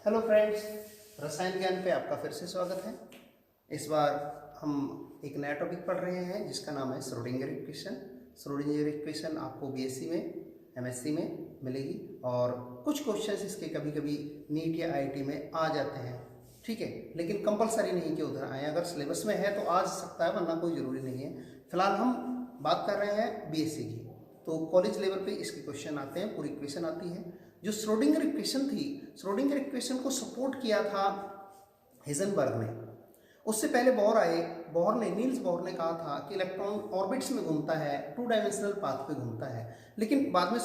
Hello friends, रसायन ज्ञान पे आपका फिर से स्वागत है। इस बार हम एक नया टॉपिक पढ़ रहे हैं जिसका नाम है श्रोडिंगर इक्वेशन। श्रोडिंगर इक्वेशन आपको बीएससी में, एमएससी में मिलेगी और कुछ क्वेश्चंस इसके कभी कभी नीट या आईआईटी में आ जाते हैं, ठीक है। लेकिन कंपलसरी नहीं कि उधर आए, अगर सिलेबस में है तो आ सकता है, वरना कोई ज़रूरी नहीं है। फिलहाल हम बात कर रहे हैं बीएससी की, तो कॉलेज लेवल पे इसके क्वेश्चन आते हैं, पूरी इक्वेशन आती है। जो श्रोडिंगर इक्वेशन थी, श्रोडिंगर इक्वेशन को सपोर्ट किया था हेजनबर्ग ने। उससे पहले नील्स बोर ने कहा था कि इलेक्ट्रॉन ऑर्बिट्स में घूमता है, 2 डायमेंशनल पाथ पे घूमता है। लेकिन बाद में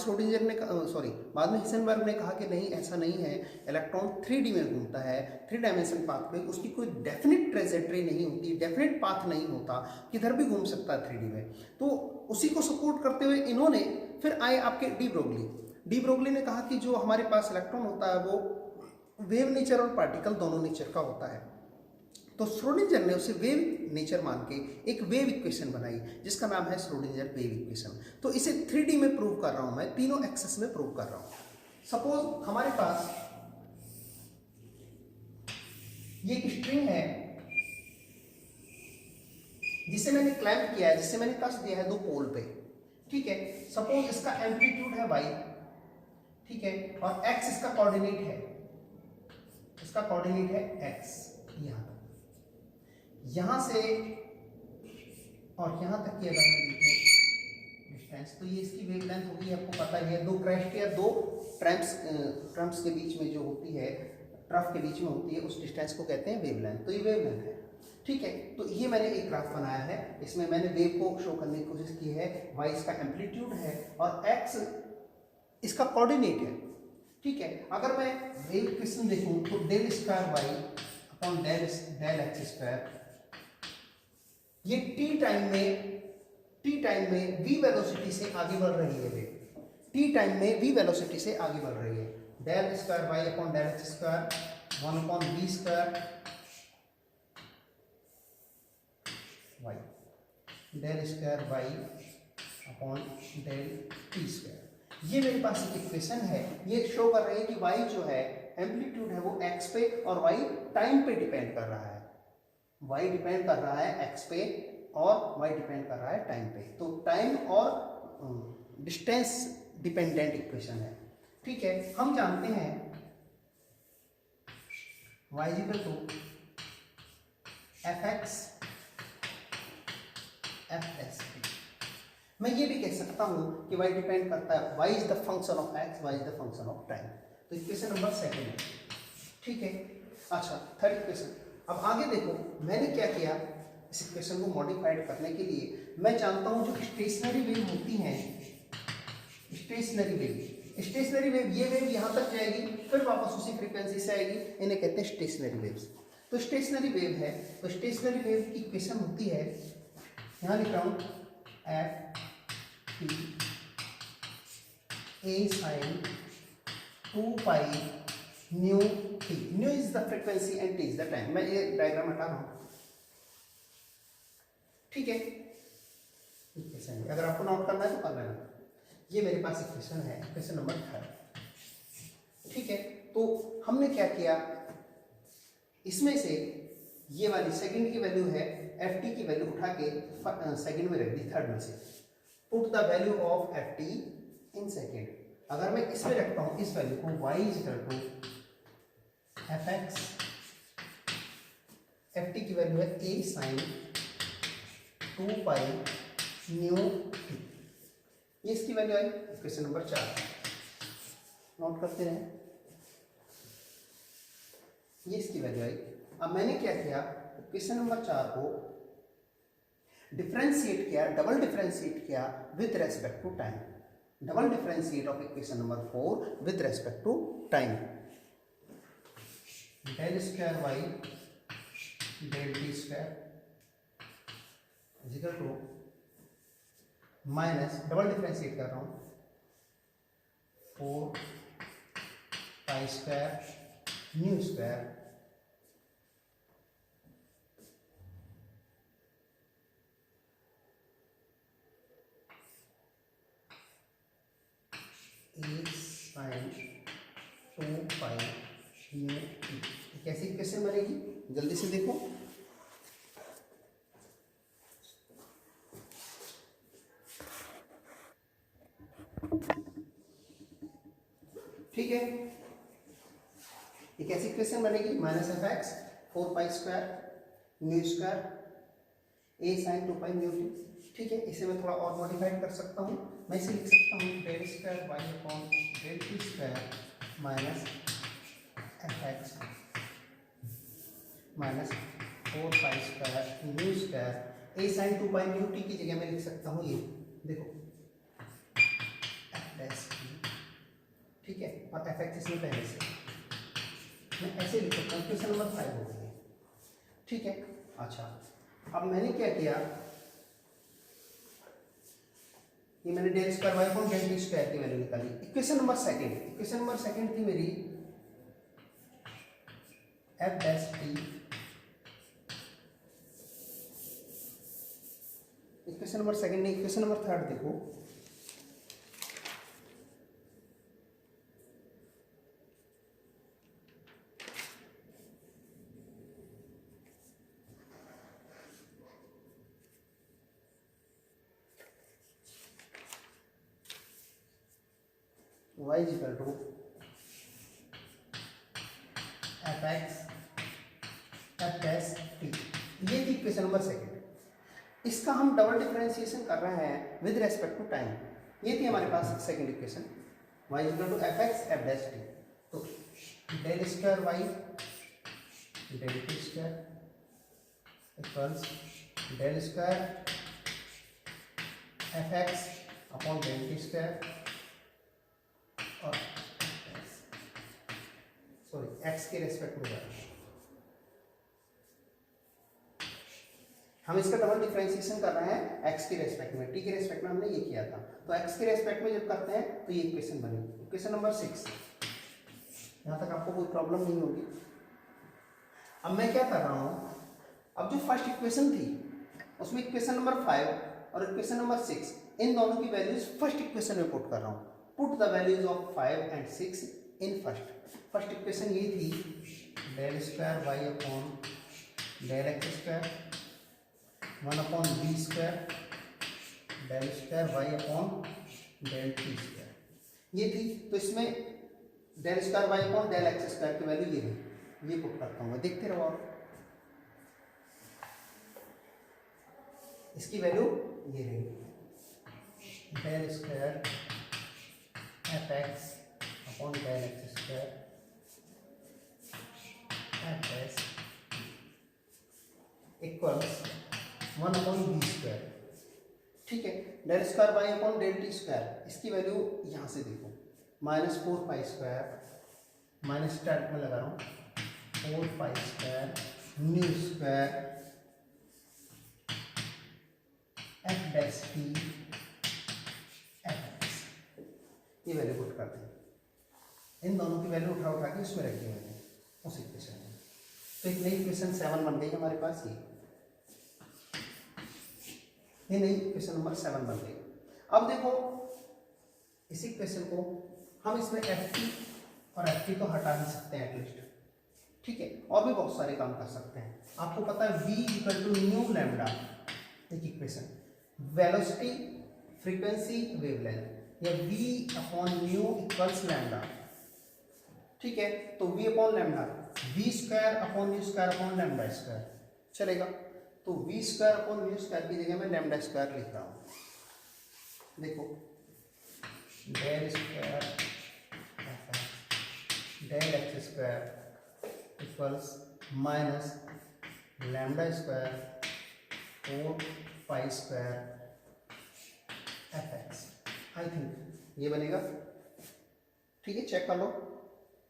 बाद में हेजनबर्ग ने कहा कि नहीं, ऐसा नहीं है, इलेक्ट्रॉन 3D में घूमता है, 3 डायमेंशनल पाथ पे। उसकी कोई डेफिनेट ट्रेजेक्टरी नहीं होती, डेफिनेट पाथ नहीं होता, किधर भी घूम सकता है 3D में। तो उसी को सपोर्ट करते हुए इन्होंने फिर आए आपके डी ब्रोगली ने कहा कि जो हमारे पास इलेक्ट्रॉन होता है वो वेव नेचर और पार्टिकल दोनों नेचर का होता है। तो श्रोडिंगर ने उसे वेव नेचर मान के एक वेव इक्वेशन बनाई जिसका नाम है श्रोडिंगर वेव इक्वेशन। तो इसे 3D में प्रूव कर रहा हूं मैं, तीनों एक्सेस में प्रूव कर रहा हूं। सपोज हमारे पास ये एक स्ट्रिंग है जिसे मैंने क्लैंप किया है, जिसे मैंने कस दिया है 2 पोल पे, ठीक है। सपोज इसका एम्पलीट्यूड है y, ठीक है, और x इसका कोऑर्डिनेट है, इसका कोऑर्डिनेट है x। यहां से और यहां तक की अगर मैं देखूं डिस्टेंस, तो ये इसकी वेवलेंथ होगी, आपको पता ही है। 2 क्रेस्ट या 2 ट्रम्प्स के बीच में जो होती है, ट्रफ के बीच में होती है, उस डिस्टेंस को कहते हैं वेवलेंथ। तो ये वेवलेंथ है, ठीक है। तो ये मैंने एक ग्राफ बनाया है, इसमें मैंने वेव को शो करने की कोशिश की है। y इसका एम्पलीट्यूड है और x इसका कोऑर्डिनेट है, ठीक है। अगर मैं वेव इक्वेशन देखूं तो del square y upon del x square, ये t टाइम में v वेलोसिटी से आगे बढ़ रही है। वेव t टाइम में v वेलोसिटी से आगे बढ़ रही है। Del square y upon del x square 1 upon v square y, del square y upon del t square. ये मेरे पास एक इक्वेशन है, ये शो कर रही है कि y जो है एम्पलीट्यूड है वो x पे और y टाइम पे डिपेंड कर रहा है। y डिपेंड कर रहा है x पे और y डिपेंड कर रहा है टाइम पे। तो टाइम और डिस्टेंस डिपेंडेंट इक्वेशन है, ठीक है। हम जानते हैं y equal to fx fs। मैं ये भी कह सकता हूं कि y डिपेंड करता है, y is the function of x, y is the function of time. तो इक्वेशन नंबर 2 है, ठीक है। अच्छा, थर्ड इक्वेशन। अब आगे देखो, मैंने क्या किया, इस इक्वेशन को मॉडिफाइड करने के लिए मैं जानता हूं जो स्टेशनरी वेव होती हैं, स्टेशनरी वेव, ये वेव यहां तक जाएगी, फिर वापस उसी फ्रीक्वेंसी से आएगी, इन्हें कहते हैं स्टेशनरी वेव्स। तो स्टेशनरी वेव है, तो स्टेशनरी वेव की इक्वेशन होती है, यहां लिख रहा हूं f t a sine 2 pi nu t. Nu is the frequency and t is the time. मैं ये डायग्राम हटा रहा हूं, ठीक है। इक्वेशन अगर आपको नोट करना है तो कर लेना। ये मेरे पास इक्वेशन है, इक्वेशन नंबर 3, ठीक है। तो हमने क्या किया, इसमें से ये वाली सेकंड की वैल्यू है, एफ टी की वैल्यू उठा के सेकंड में रख दी, थर्ड में से। Put the value of f t in second. अगर मैं इसमें रखता हूं इस वैल्यू को, y is equal to f x, f t की वैल्यू है a sine 2 pi nu t, ये इसकी वैल्यू आई। क्वेश्चन नंबर 4 नोट करते रहे, ये इसकी वैल्यू आई। अब मैंने क्या किया, क्वेश्चन नंबर 4 को डिफरेंशिएट किया, डबल डिफरेंशिएट किया with respect to time. Double differentiate of equation number 4 with respect to time. Del square y del t square is equal to minus, double differentiate कर रहा हूं, 4 pi square nu square a sine 2 pi mu t. कैसी equation बनेगी, जल्दी से देखो। ठीक है, ये कैसी इक्वेशन बनेगी, minus f x 4 pi square mu square a sine 2 pi mu t. ठीक है, इसे मैं थोड़ा और मॉडिफाइड कर सकता हूँ, मैं इसे लिख सकता हूँ del square y upon del t square minus f x minus 4 pi square mu square a sine 2 pi mu t की जगह मैं लिख सकता हूँ ये देखो एफ डैश टी। ठीक है, और एफ एक्स इसमें पहले से मैं ऐसे लिख सकता हूँ, क्वेश्चन नंबर 5 हो गई है। ठीक है, अच्छा अब मैंने क्या किया, ये मैंने del square y upon del t square की वैल्यू निकाली। इक्वेशन नंबर सेकंड थी मेरी f dash t. Equation number second नहीं, इक्वेशन नंबर थर्ड देखो, y is equal to f x f dash t. ये थी इक्वेशन नंबर सेकंड। इसका हम डबल डिफरेंशिएशन कर रहे हैं विद रेस्पेक्ट टू टाइम। ये थी हमारे पास second equation, y is equal to f x f dash t. तो del square y del t square equals del square f x upon del t square और sorry x के respect में हम इसका डबल डिफरेंशिएशन कर रहे हैं x के रेस्पेक्ट में, टी के रेस्पेक्ट में हमने ये किया था। तो एक्स के रेस्पेक्ट में जब करते हैं तो ये इक्वेशन बनेगी। इक्वेशन नंबर 6, यहाँ तक आपको कोई प्रॉब्लम नहीं होगी। अब मैं क्या कर रहा हूँ, अब जो फर्स्ट इक्वेशन थी उसमें इक्वेशन नंबर 5 और इक्वेशन नंबर 6 इन दोनों की वैल्यूज फर्स्ट इक्वेशन में पुट कर रहा हूँ। Put the values of 5 and 6 in first equation. ये थी del square y upon del x square 1 upon b square del square y upon del t square, ये थी। तो इसमें del square y upon del x square की value ये रही, ये पुट करता हूँ, देखते रहो आप। इसकी वैल्यू ये रही del square f x upon del x square f s equals 1 upon b square. ठीक है, del square y upon del t square, इसकी वैल्यू यहाँ से देखो minus 4 pi square minus start में लगा रहा हूँ 4 pi square mu square f dash t f x, ये वैल्यू पुट करते हैं। इन दोनों की वैल्यू उठा के उसमें रखी मैंने उस इक्वेशन में। तो एक नई इक्वेशन 7 बन गई हमारे पास, ये नई इक्वेशन नंबर 7 बन गई। अब देखो इस इक्वेशन को हम इसमें एफ टी और एफ टी को हटा नहीं सकते हैं एटलीस्ट। ठीक है, और भी बहुत सारे काम कर सकते हैं। आपको पता है v equal to nu lambda, एक इक्वेशन वेलोसिटी फ्रीक्वेंसी वेवलेंथ, या v upon nu equals lambda. ठीक है, तो v upon lambda v square upon nu square upon lambda square चलेगा। तो v square upon nu square की जगह मैं लैम्डा स्क्वायर लिख रहा हूँ। देखो del square del x square equals minus lambda square 4 pi square f x. I think ये बनेगा। ठीक है, चेक कर लो।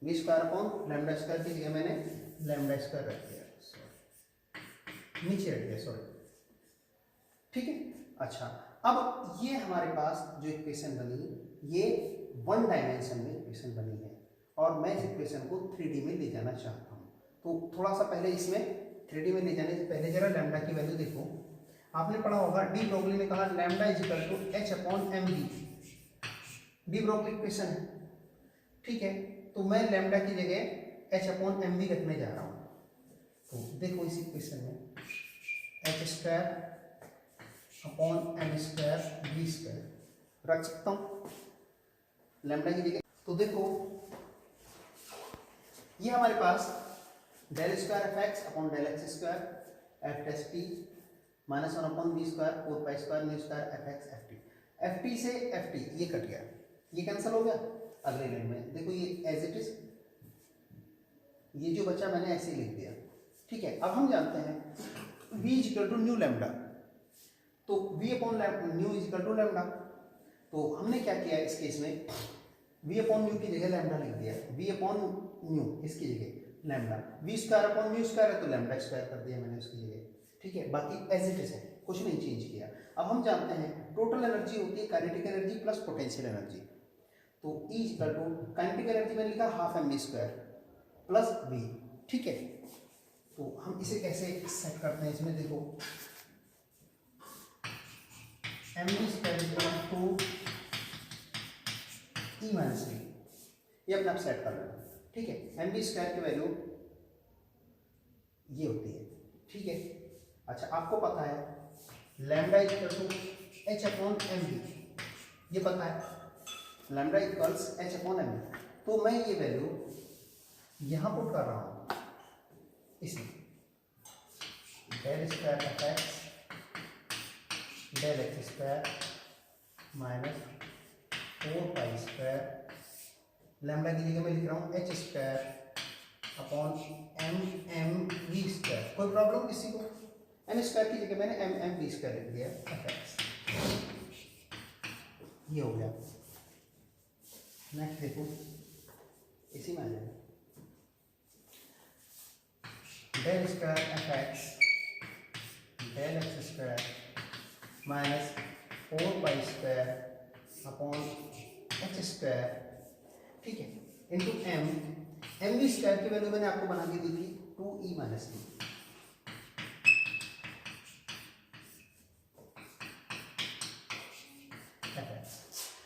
V square upon lambda square की जगह मैंने लैम्डा स्क्वायर रख दिया, नीचे रख दिया, सॉरी। ठीक है, अच्छा अब ये हमारे पास जो इक्वेशन बनी ये 1 डायमेंशन में इक्वेशन बनी है और मैं इस इक्वेशन को 3D में ले जाना चाहता हूँ। तो थोड़ा सा पहले इसमें 3D में ले जाने से पहले जरा लैम्डा की वैल्यू देखो। आपने पढ़ा होगा डी ब्रोगली ने कहा lambda is equal to h upon m v, de Broglie equation है। ठीक है, तो मैं लैम्डा की जगह एच अपॉन एम वी रखने जा रहा हूँ। तो देखो इस इक्वेशन में h square upon m square v square रख सकता हूँ लैम्डा की जगह। तो देखो ये हमारे पास del square f x upon del x square f test t minus 1 upon v square 4 pi square nu square f x f t से एफ टी ये कट गया, ये कैंसिल हो गया। अगले लाइन में देखो ये एज इट इज, ये जो बचा मैंने ऐसे ही लिख दिया, ठीक है। अब हम जानते हैं v is equal to nu lambda, तो v upon nu is equal to lambda. तो हमने क्या किया इस केस में, v अपॉन न्यू की जगह लैम्डा लिख दिया, v अपॉन न्यू इसकी जगह lambda, v square upon nu square है तो लैम्डा स्क्वायर कर दिया मैंने उसकी जगह, ठीक है। बाकी एज इट इज है, कुछ नहीं चेंज किया। अब हम जानते हैं टोटल एनर्जी होती है kinetic energy plus potential energy. तो E equal to kinetic energy मैंने लिखा half m v square plus V, ठीक है। तो हम इसे कैसे सेट करते हैं, इसमें देखो m v square equal to E minus V, ये अपने आप सेट कर लेना, ठीक है। एम वी स्क्वायर की वैल्यू ये होती है, ठीक है। अच्छा आपको पता है lambda equal to h upon m v, ये पता है lambda equals h upon m v. तो मैं ये वैल्यू यहाँ पुट कर रहा हूँ इसमें, del square f x del x square minus 4 pi square lambda की जगह मैं लिख रहा हूँ h square upon m v square. कोई प्रॉब्लम किसी को, एम स्क्वायर की जगह मैंने एम वी स्क्वायर लिख दिया एफ एक्स, ये हो गया। नेक्स्ट देखो इसी में आ जाएगा del square f x del x square minus 4 pi square upon h square, ठीक है, इंटू एम वी स्क्वायर की वैल्यू मैंने आपको बना के दी थी 2e माइनस वी।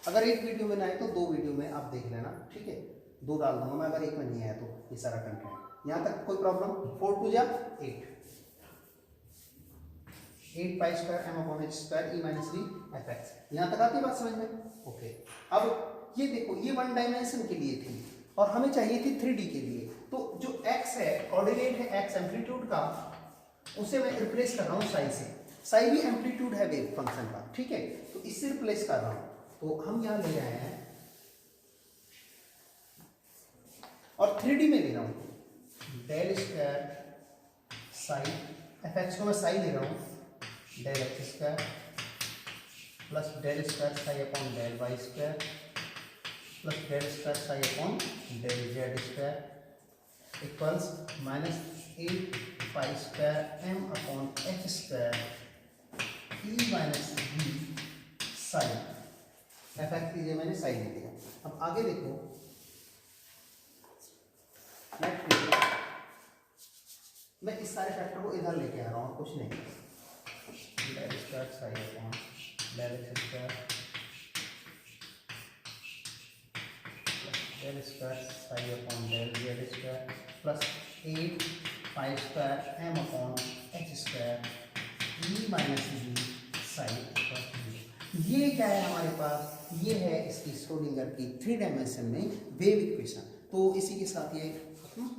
अगर एक वीडियो में ना आए तो 2 वीडियो में आप देख लेना, ठीक है। 2 डाल दूंगा मैं अगर एक में नहीं आया तो, ये सारा कंटेंट। यहाँ तक कोई प्रॉब्लम, 4 टू जा 8 pi square m upon h square ई माइनस वी एफ एक्स। यहाँ तक आती बात समझ में, ओके। अब ये देखो ये 1 डायमेंशन के लिए थी और हमें चाहिए थी 3D के लिए। तो जो x है कोऑर्डिनेट है x एम्पलीट्यूड का, उसे मैं रिप्लेस कर रहा हूँ साई से। साई भी एम्पलीट्यूड है वेव फंक्शन का, ठीक है। तो इससे रिप्लेस कर रहा हूँ, तो हम यहां ले आए हैं और 3D में ले रहा हूं del square psi f x को मैं साई ले रहा हूं del x square plus del square psi upon del y square plus del square psi upon del z square equals minus 8 pi square m upon h square ई minus V psi f x की जगह मैंने sign ले लिया। अब आगे देखो, next देखो, मैं इस सारे फैक्टर को इधर लेके आ रहा हूँ, कुछ नहीं, del square psi upon del x square del square psi upon del z square plus 8 pi square m upon h square ई माइनस वी साइन। ये क्या है हमारे पास, ये है इसकी श्रोडिंगर की 3 डायमेंशन में वेव इक्वेशन। तो इसी के साथ ये खत्म।